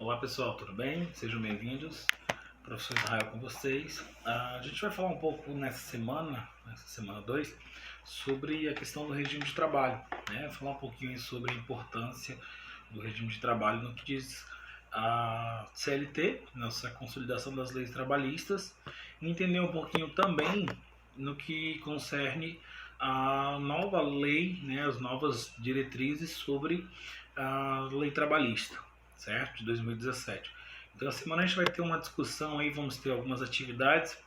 Olá pessoal, tudo bem? Sejam bem-vindos. Professor Israel com vocês. A gente vai falar um pouco nessa semana 2, sobre a questão do regime de trabalho, né? Falar um pouquinho sobre a importância do regime de trabalho no que diz a CLT, nossa consolidação das leis trabalhistas, e entender um pouquinho também no que concerne a nova lei, né, as novas diretrizes sobre a lei trabalhista, certo? De 2017. Então, a semana a gente vai ter uma discussão aí, vamos ter algumas atividades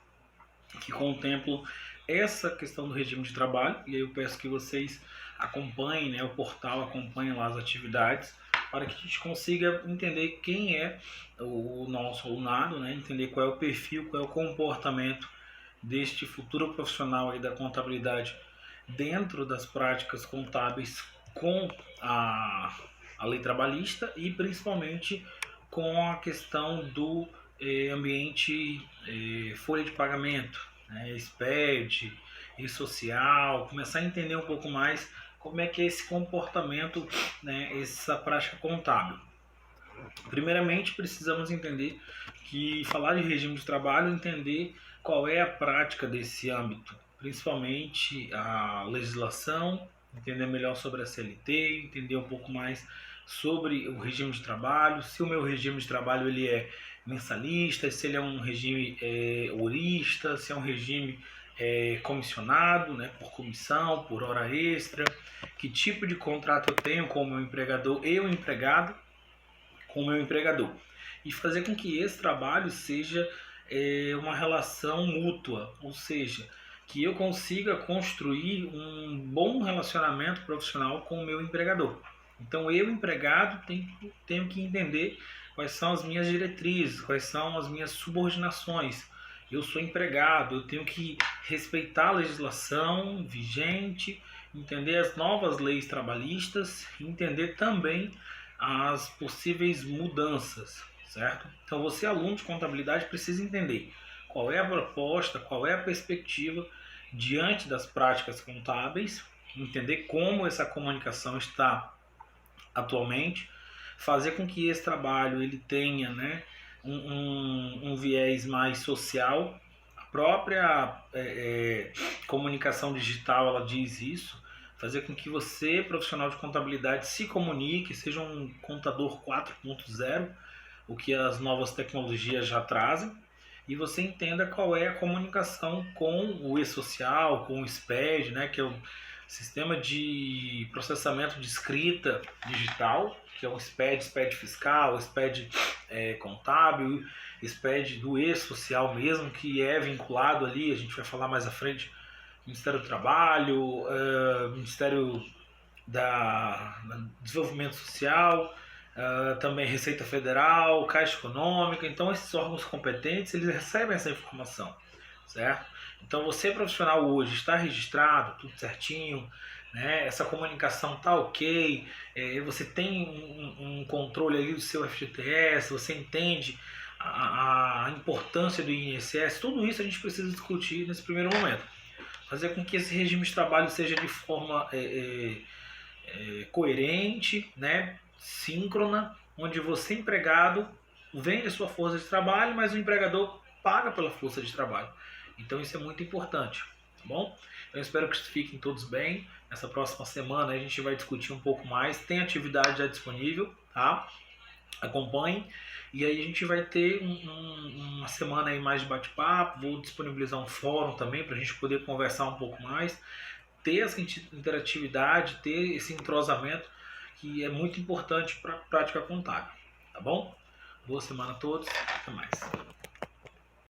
que contemplam essa questão do regime de trabalho, e aí eu peço que vocês acompanhem, né, o portal, acompanhem lá as atividades, para que a gente consiga entender quem é o nosso alunado, né, entender qual é o perfil, qual é o comportamento deste futuro profissional aí da contabilidade dentro das práticas contábeis com a lei trabalhista e principalmente com a questão do ambiente folha de pagamento, né, SPED, e-social, começar a entender um pouco mais como é que é esse comportamento, né, essa prática contábil. Primeiramente, precisamos entender que falar de regime de trabalho, entender qual é a prática desse âmbito, principalmente a legislação, entender melhor sobre a CLT, entender um pouco mais sobre o regime de trabalho, se o meu regime de trabalho ele é mensalista, se ele é um regime horista, se é um regime comissionado, né, por comissão, por hora extra, que tipo de contrato eu tenho com o meu empregador e o empregado, com o meu empregador, e fazer com que esse trabalho seja uma relação mútua, ou seja, que eu consiga construir um bom relacionamento profissional com o meu empregador. Então eu, empregado, tenho que entender quais são as minhas diretrizes, quais são as minhas subordinações. Eu sou empregado, eu tenho que respeitar a legislação vigente, entender as novas leis trabalhistas, entender também as possíveis mudanças, certo? Então você, aluno de contabilidade, precisa entender qual é a proposta, qual é a perspectiva diante das práticas contábeis, entender como essa comunicação está atualmente, fazer com que esse trabalho ele tenha, né, um viés mais social. A própria comunicação digital ela diz isso, fazer com que você, profissional de contabilidade, se comunique, seja um contador 4.0, o que as novas tecnologias já trazem, e você entenda qual é a comunicação com o e-social, com o SPED, né, que é o Sistema de Processamento de Escrita Digital, que é o SPED fiscal, SPED contábil, SPED do e-social mesmo, que é vinculado ali, a gente vai falar mais à frente, Ministério do Trabalho, Ministério da Desenvolvimento Social, também Receita Federal, Caixa Econômica. Então esses órgãos competentes eles recebem essa informação, certo? Então você, profissional, hoje está registrado, tudo certinho, né? Essa comunicação está ok, você tem um controle ali do seu FGTS, você entende a importância do INSS, tudo isso a gente precisa discutir nesse primeiro momento. Fazer com que esse regime de trabalho seja de forma coerente, né, síncrona, onde você, empregado, vende a sua força de trabalho, mas o empregador paga pela força de trabalho. Então isso é muito importante, tá bom? Eu espero que fiquem todos bem. Nessa próxima semana a gente vai discutir um pouco mais. Tem atividade já disponível, tá? Acompanhem. E aí a gente vai ter uma semana aí mais de bate-papo. Vou disponibilizar um fórum também para a gente poder conversar um pouco mais, ter essa interatividade, ter esse entrosamento que é muito importante para a prática contábil, tá bom? Boa semana a todos, até mais.